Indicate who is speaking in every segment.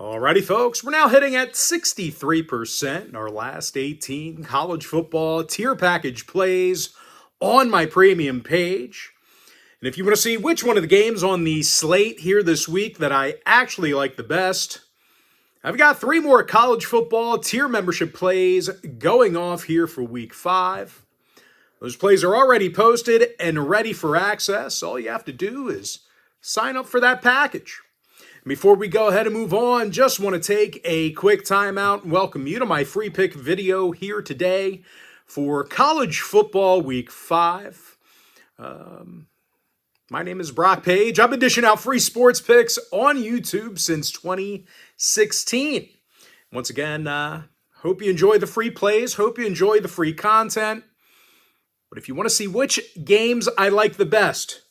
Speaker 1: Alrighty, folks, we're now hitting at 63% in our last 18 college football tier package plays on my premium page. And if you want to see which one of the games on the slate here this week that I actually like the best, I've got 3 more college football tier membership plays going off here for week 5. Those plays are already posted and ready for access. All you have to do is sign up for that package. Before we go ahead and move on, just want to take a quick timeout and welcome you to my free pick video here today for college football week 5. My name is Brock Page. I've been dishing out free sports picks on YouTube since 2016. Once again, hope you enjoy the free plays, hope you enjoy the free content. But if you want to see which games I like the best,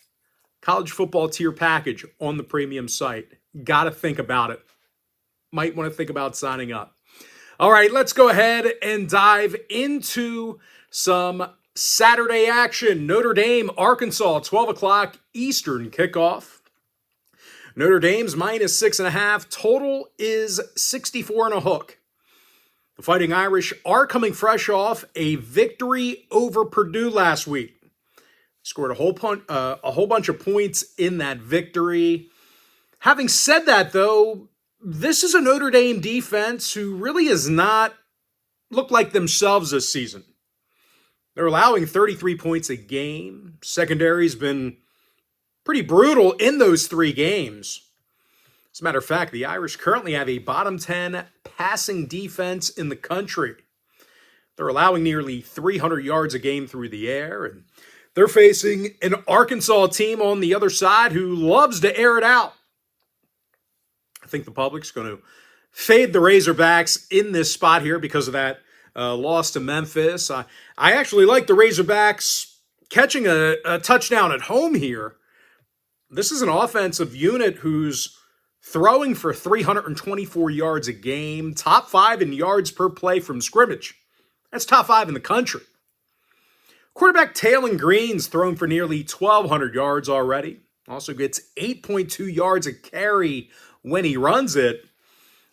Speaker 1: college football tier package on the premium site. Got to think about it. Might want to think about signing up. All right, let's go ahead and dive into some Saturday action. Notre Dame, Arkansas, 12 o'clock Eastern kickoff. Notre Dame's minus 6.5. Total is 64 and a hook. The Fighting Irish are coming fresh off a victory over Purdue last week. Scored a whole bunch of points in that victory. Having said that, though, this is a Notre Dame defense who really has not looked like themselves this season. They're allowing 33 points a game. Secondary's been pretty brutal in those 3 games. As a matter of fact, the Irish currently have a bottom 10 passing defense in the country. They're allowing nearly 300 yards a game through the air, and they're facing an Arkansas team on the other side who loves to air it out. I think the public's going to fade the Razorbacks in this spot here because of that loss to Memphis. I actually like the Razorbacks catching a touchdown at home here. This is an offensive unit who's throwing for 324 yards a game, top 5 in yards per play from scrimmage. That's top 5 in the country. Quarterback Taylon Green's thrown for nearly 1,200 yards already. Also gets 8.2 yards a carry when he runs it.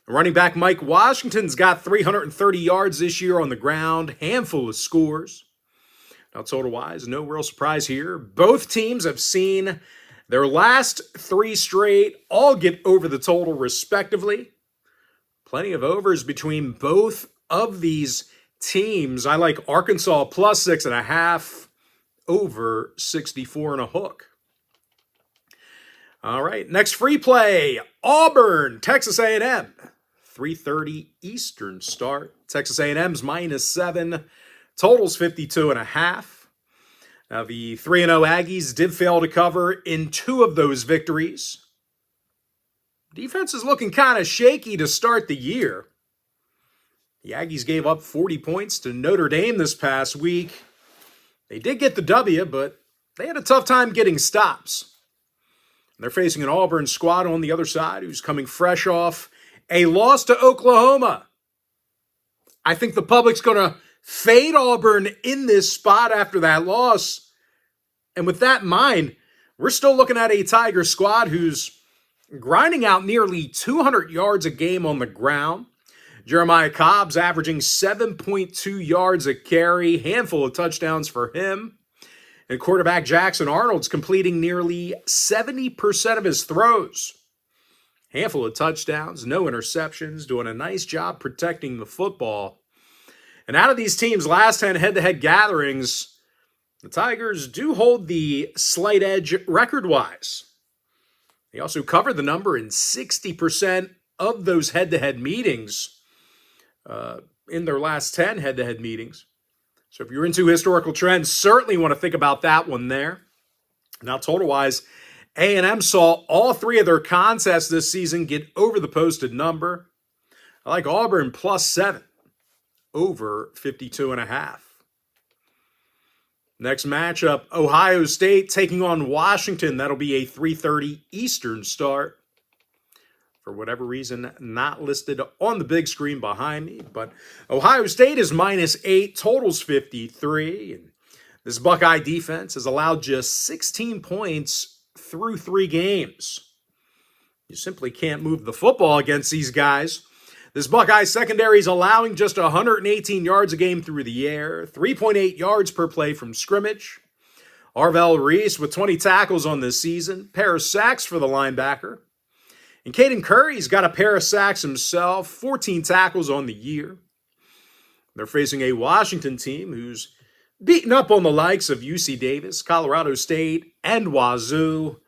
Speaker 1: Running back Mike Washington's got 330 yards this year on the ground, handful of scores. Now, total-wise, no real surprise here. Both teams have seen their last 3 straight all get over the total respectively. Plenty of overs between both of these teams. I like Arkansas plus 6.5, over 64 and a hook. All right, next free play, Auburn, Texas A&M, 3:30 Eastern start. Texas A&M's minus 7, totals 52 and a half. Now, the 3-0 Aggies did fail to cover in 2 of those victories. Defense is looking kind of shaky to start the year. The Aggies gave up 40 points to Notre Dame this past week. They did get the W, but they had a tough time getting stops. They're facing an Auburn squad on the other side who's coming fresh off a loss to Oklahoma. I think the public's going to fade Auburn in this spot after that loss. And with that in mind, we're still looking at a Tiger squad who's grinding out nearly 200 yards a game on the ground. Jeremiah Cobb's averaging 7.2 yards a carry, handful of touchdowns for him. And quarterback Jackson Arnold's completing nearly 70% of his throws. Handful of touchdowns, no interceptions, doing a nice job protecting the football. And out of these teams' last 10 head-to-head gatherings, the Tigers do hold the slight edge record-wise. They also covered the number in 60% of those head-to-head meetings in their last 10 head-to-head meetings. So if you're into historical trends, certainly want to think about that one there. Now, total-wise, A&M saw all 3 of their contests this season get over the posted number. I like Auburn plus 7, over 52 and a half. Next matchup, Ohio State taking on Washington. That'll be a 3:30 Eastern start. For whatever reason, not listed on the big screen behind me. But Ohio State is minus 8, totals 53. And this Buckeye defense has allowed just 16 points through 3 games. You simply can't move the football against these guys. This Buckeye secondary is allowing just 118 yards a game through the air, 3.8 yards per play from scrimmage. Arvell Reese with 20 tackles on this season, pair of sacks for the linebacker. And Caden Curry's got a pair of sacks himself, 14 tackles on the year. They're facing a Washington team who's beaten up on the likes of UC Davis, Colorado State, and Wazoo.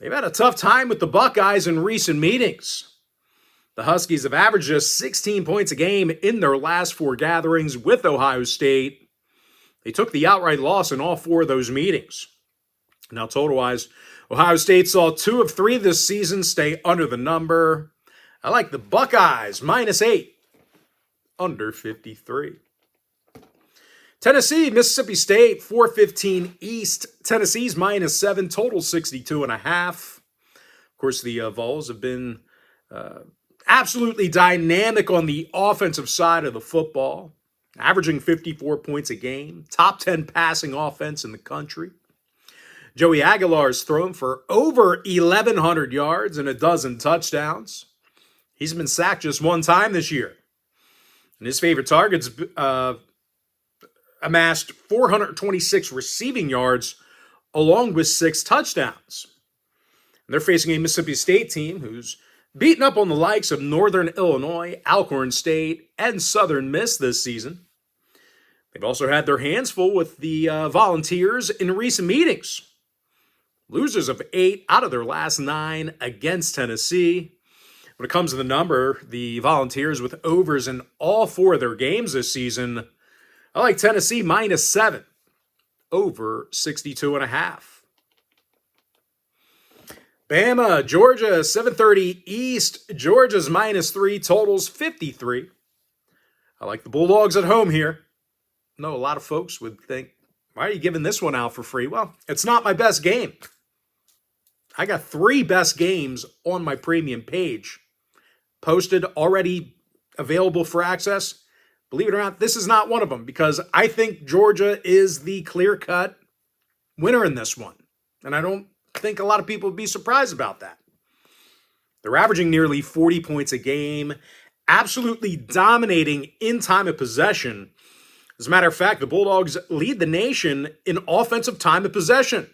Speaker 1: They've had a tough time with the Buckeyes in recent meetings. The Huskies have averaged just 16 points a game in their last 4 gatherings with Ohio State. They took the outright loss in all 4 of those meetings. Now, total-wise, Ohio State saw 2 of 3 this season stay under the number. I like the Buckeyes, -8, under 53. Tennessee, Mississippi State, 4:15 East. Tennessee's -7, total 62.5. Of course, the Vols have been absolutely dynamic on the offensive side of the football, averaging 54 points a game, top 10 passing offense in the country. Joey Aguilar's thrown for over 1,100 yards and a dozen touchdowns. He's been sacked just 1 time this year. And his favorite targets amassed 426 receiving yards along with 6 touchdowns. And they're facing a Mississippi State team who's beaten up on the likes of Northern Illinois, Alcorn State, and Southern Miss this season. They've also had their hands full with the Volunteers in recent meetings. Losers of 8 out of their last 9 against Tennessee. When it comes to the number, the Volunteers with overs in all 4 of their games this season, I like Tennessee -7, over 62.5. Bama, Georgia, 7:30 East. Georgia's -3, totals 53. I like the Bulldogs at home here. I know a lot of folks would think, why are you giving this one out for free? Well, it's not my best game. I got 3 best games on my premium page, posted, already available for access. Believe it or not, this is not one of them because I think Georgia is the clear-cut winner in this one. And I don't think a lot of people would be surprised about that. They're averaging nearly 40 points a game, absolutely dominating in time of possession. As a matter of fact, the Bulldogs lead the nation in offensive time of possession,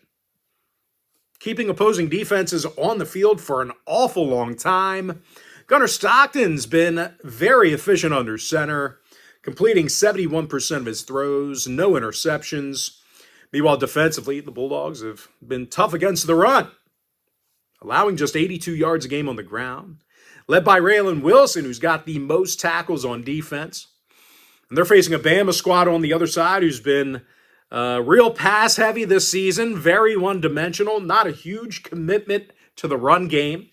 Speaker 1: keeping opposing defenses on the field for an awful long time. Gunnar Stockton's been very efficient under center, completing 71% of his throws, no interceptions. Meanwhile, defensively, the Bulldogs have been tough against the run, allowing just 82 yards a game on the ground, led by Raylan Wilson, who's got the most tackles on defense. And they're facing a Bama squad on the other side who's been real pass-heavy this season, very one-dimensional, not a huge commitment to the run game.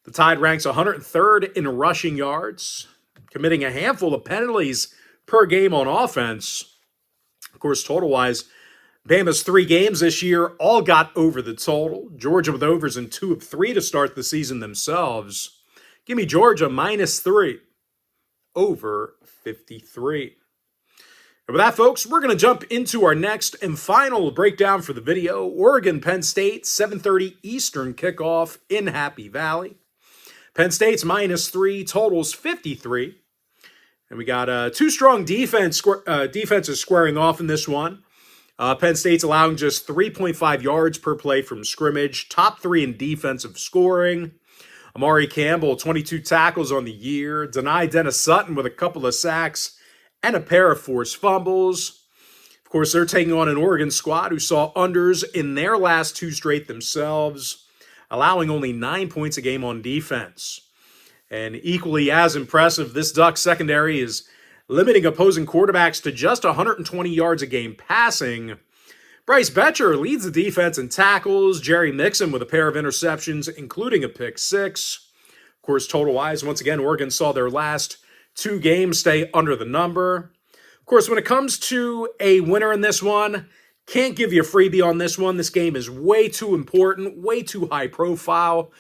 Speaker 1: The Tide ranks 103rd in rushing yards, committing a handful of penalties per game on offense. Of course, total-wise, Bama's 3 games this year all got over the total. Georgia with overs in 2 of 3 to start the season themselves. Give me Georgia -3, over 53. And with that, folks, we're going to jump into our next and final breakdown for the video. Oregon, Penn State, 7:30 Eastern kickoff in Happy Valley. Penn State's -3, totals 53. And we got 2 strong defenses squaring off in this one. Penn State's allowing just 3.5 yards per play from scrimmage, top 3 in defensive scoring. Amari Campbell, 22 tackles on the year. Denied Dennis Sutton with a couple of sacks and a pair of forced fumbles. Of course, they're taking on an Oregon squad who saw unders in their last 2 straight themselves, allowing only 9 points a game on defense. And equally as impressive, this Duck secondary is limiting opposing quarterbacks to just 120 yards a game passing. Bryce Betcher leads the defense in tackles. Jerry Mixon with a pair of interceptions, including a pick 6. Of course, total-wise, once again, Oregon saw their last 2 games stay under the number. Of course, when it comes to a winner in this one, can't give you a freebie on this one. This game is way too important, way too high profile.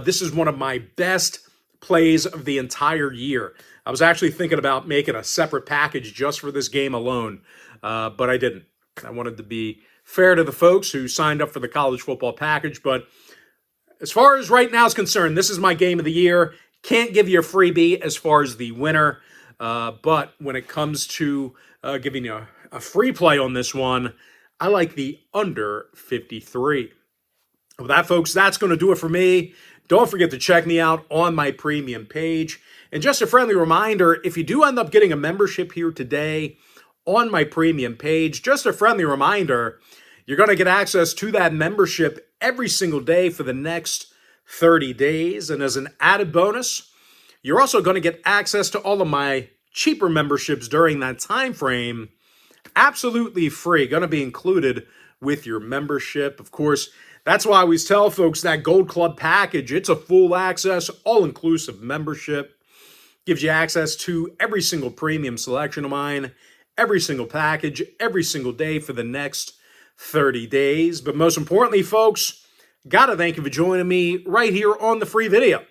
Speaker 1: This is one of my best plays of the entire year. I was actually thinking about making a separate package just for this game alone, but I didn't. I wanted to be fair to the folks who signed up for the college football package, but as far as right now is concerned, this is my game of the year. Can't give you a freebie as far as the winner, but when it comes to giving you a free play on this one, I like the under 53. With that, folks, that's going to do it for me. Don't forget to check me out on my premium page. And just a friendly reminder, if you do end up getting a membership here today on my premium page, just a friendly reminder, you're going to get access to that membership every single day for the next 30 days. And as an added bonus, you're also going to get access to all of my cheaper memberships during that time frame, absolutely free, going to be included with your membership. Of course, that's why I always tell folks that Gold Club package, it's a full access, all-inclusive membership. Gives you access to every single premium selection of mine, every single package, every single day for the next 30 days. But most importantly, folks, gotta thank you for joining me right here on the free video.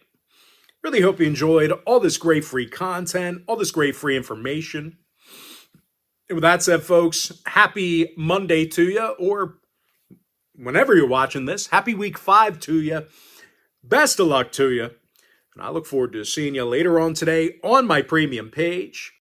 Speaker 1: Really hope you enjoyed all this great free content, all this great free information. And with that said, folks, happy Monday to you, or whenever you're watching this, happy week 5 to you. Best of luck to you. And I look forward to seeing you later on today on my premium page.